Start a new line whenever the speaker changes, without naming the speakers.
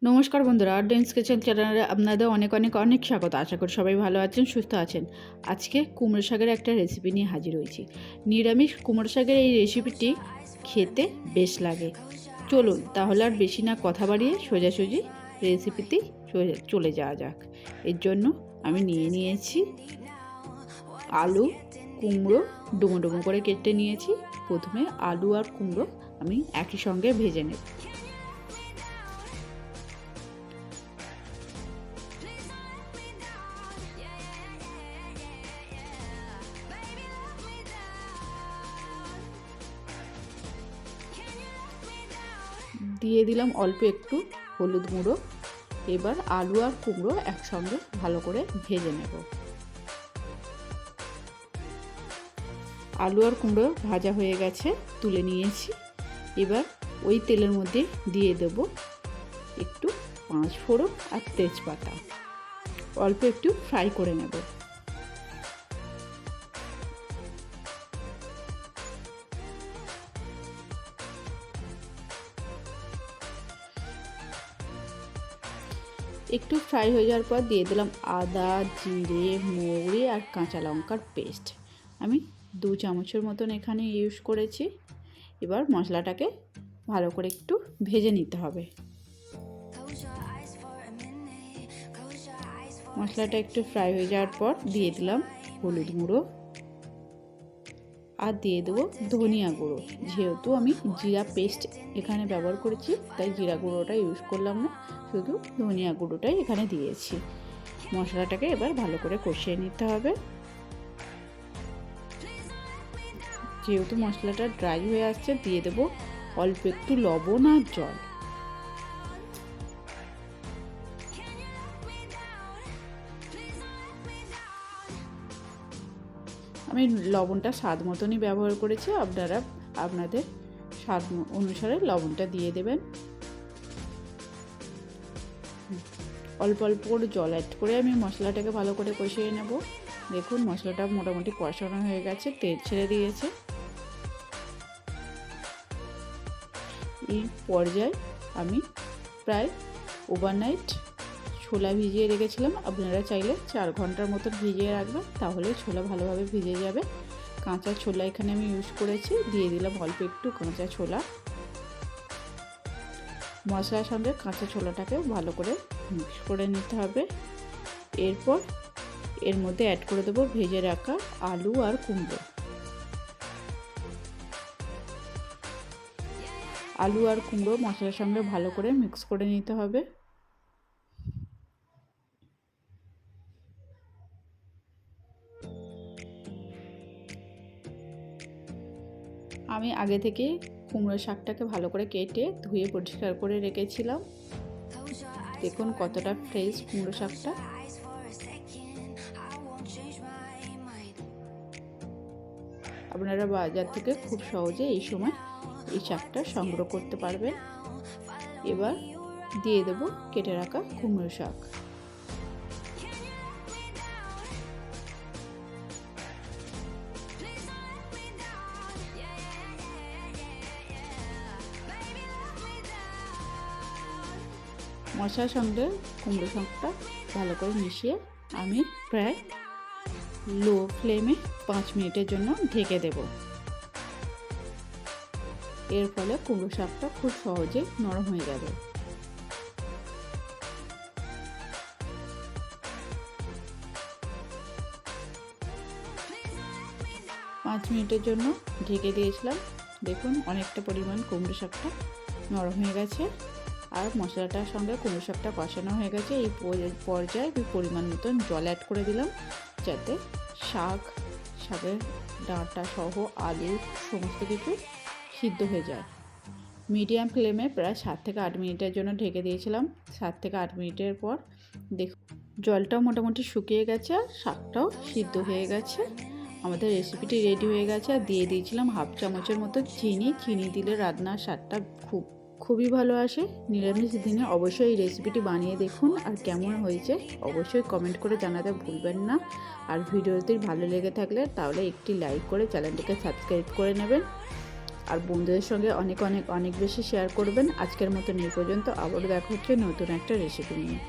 নমস্কার বন্ধুরা, dense kitchen চ্যানেলে আপনাদের অনেক অনেক অনেক স্বাগত। আশা করি সবাই ভালো আছেন, সুস্থ আছেন। আজকে কুমড়ো শাকের একটা রেসিপি নিয়ে হাজির হয়েছি। নিরামিষ কুমড়ো শাকের এই রেসিপিটি খেতে বেশ লাগে। চলুন তাহলে আর বেশি না কথা বাড়িয়ে সোজাসুজি রেসিপিতেই চলে যাওয়া যাক। এর জন্য আমি নিয়ে নিয়েছি আলু, কুমড়ো ডুমো ডুমো করে কেটে নিয়েছি। প্রথমে আলু আর কুমড়ো আমি একই সঙ্গে ভেজে নেব। দিয়ে দিলাম অল্প একটু হলুদ গুঁড়ো। এবার আলু আর কুমড়ো একসঙ্গে ভালো করে ভেজে নেব। আলু আর কুমড়ো ভাজা হয়ে গেছে, তুলে নিয়েছি। এবার ওই তেলের মধ্যে দিয়ে দেব একটু পাঁচ ফোড়ন আর তেজপাতা। অল্প একটু ফ্রাই করে নেব। একটু ফ্রাই হয়ে যাওয়ার পর দিয়ে দিলাম আদা, জিরে, মৌরি আর কাঁচা লঙ্কার পেস্ট। আমি 2 চামচের মতন এখানে ইউজ করেছি। এবার মশলাটাকে ভালো করে একটু ভেজে নিতে হবে। মশলাটা একটু ফ্রাই হয়ে যাওয়ার পর দিয়ে দিলাম হলুদ গুঁড়ো আর দিয়ে দেবো ধনিয়া গুঁড়ো। যেহেতু আমি জিরা পেস্ট এখানে ব্যবহার করেছি, তাই জিরা গুঁড়োটা ইউজ করলাম না, শুধু ধনিয়া গুঁড়োটাই এখানে দিয়েছি। মশলাটাকে এবার ভালো করে কষিয়ে নিতে হবে। যেহেতু মশলাটা ড্রাই হয়ে আসছে, দিয়ে দেবো অল্প একটু লবণ আর জল। আমি লবণটা স্বাদ মতনই ব্যবহার করেছি, আপনারা আপনাদের স্বাদ অনুসারে লবণটা দিয়ে দেবেন। অল্প অল্প করে জল অ্যাড করে আমি মশলাটাকে ভালো করে কষিয়ে নেব। দেখুন মশলাটা মোটামুটি কষানো হয়ে গেছে, তেল ছেড়ে দিয়েছে। এই পর্যায়ে আমি প্রায় ওভারনাইট ছোলা ভিজিয়ে রেখেছিলাম। আপনারা চাইলে 4 ঘন্টার মতো ভিজিয়ে রাখবেন, তাহলে ছোলা ভালোভাবে ভিজে যাবে। কাঁচা ছোলা এখানে আমি ইউজ করেছি। দিয়ে দিলাম অল্প একটু কাঁচা ছোলা। মশলার সঙ্গে কাঁচা ছোলাটাকে ভালো করে মিক্স করে নিতে হবে। এরপর এর মধ্যে অ্যাড করে দেবো ভেজে রাখা আলু আর কুমড়ো। আলু আর কুমড়ো মশলার সঙ্গে ভালো করে মিক্স করে নিতে হবে। আমি আগে থেকে কুমড়ো শাকটাকে ভালো করে কেটে ধুয়ে পরিষ্কার করে রেখেছিলাম। দেখুন কতটা ফ্রেশ কুমড়ো শাকটা। আপনারা বাজার থেকে খুব সহজে এই সময় এই শাকটা সংগ্রহ করতে পারবেন। এবার দিয়ে দেব কেটে রাখা কুমড়ো শাক। মশলার সঙ্গে কুমড়ো শাকটা ভালো করে মিশিয়ে আমি প্রায় লো ফ্লেমে 5 মিনিটের জন্য ঢেকে দেব। এর ফলে কুমড়ো শাকটা খুব সহজে নরম হয়ে যাবে। 5 মিনিটের জন্য ঢেকে দিয়েছিলাম। দেখুন অনেকটা পরিমাণ কুমড়ো শাকটা নরম হয়ে গেছে আর মশলাটার সঙ্গে কুমড়ো শাকটা কষানো হয়ে গেছে। এই পর্যায়ে পরিমাণ মতন জল অ্যাড করে দিলাম, যাতে শাকের ডাঁটা সহ আলু সমস্ত কিছু সিদ্ধ হয়ে যায়। মিডিয়াম ফ্লেমে প্রায় 7 থেকে 8 মিনিটের জন্য ঢেকে দিয়েছিলাম। 7 থেকে 8 মিনিটের পর দেখুন জলটাও মোটামুটি শুকিয়ে গেছে আর শাকটাও সিদ্ধ হয়ে গেছে। আমাদের রেসিপিটি রেডি হয়ে গেছে। আর দিয়ে দিয়েছিলাম হাফ চামচের মতো চিনি দিলে রান্নার স্বাদটা খুবই ভালো আসে। নিরামিষ দিনে অবশ্যই এই রেসিপিটি বানিয়ে দেখুন, আর কেমন হয়েছে অবশ্যই কমেন্ট করে জানাতে ভুলবেন না। আর ভিডিওটি ভালো লেগে থাকলে তাহলে একটি লাইক করে চ্যানেলটিকে সাবস্ক্রাইব করে নেবেন। আর বন্ধুদের সঙ্গে অনেক অনেক অনেক বেশি শেয়ার করবেন। আজকের মতন এই পর্যন্ত, আবারও দেখা হচ্ছে নতুন একটা রেসিপি নিয়ে।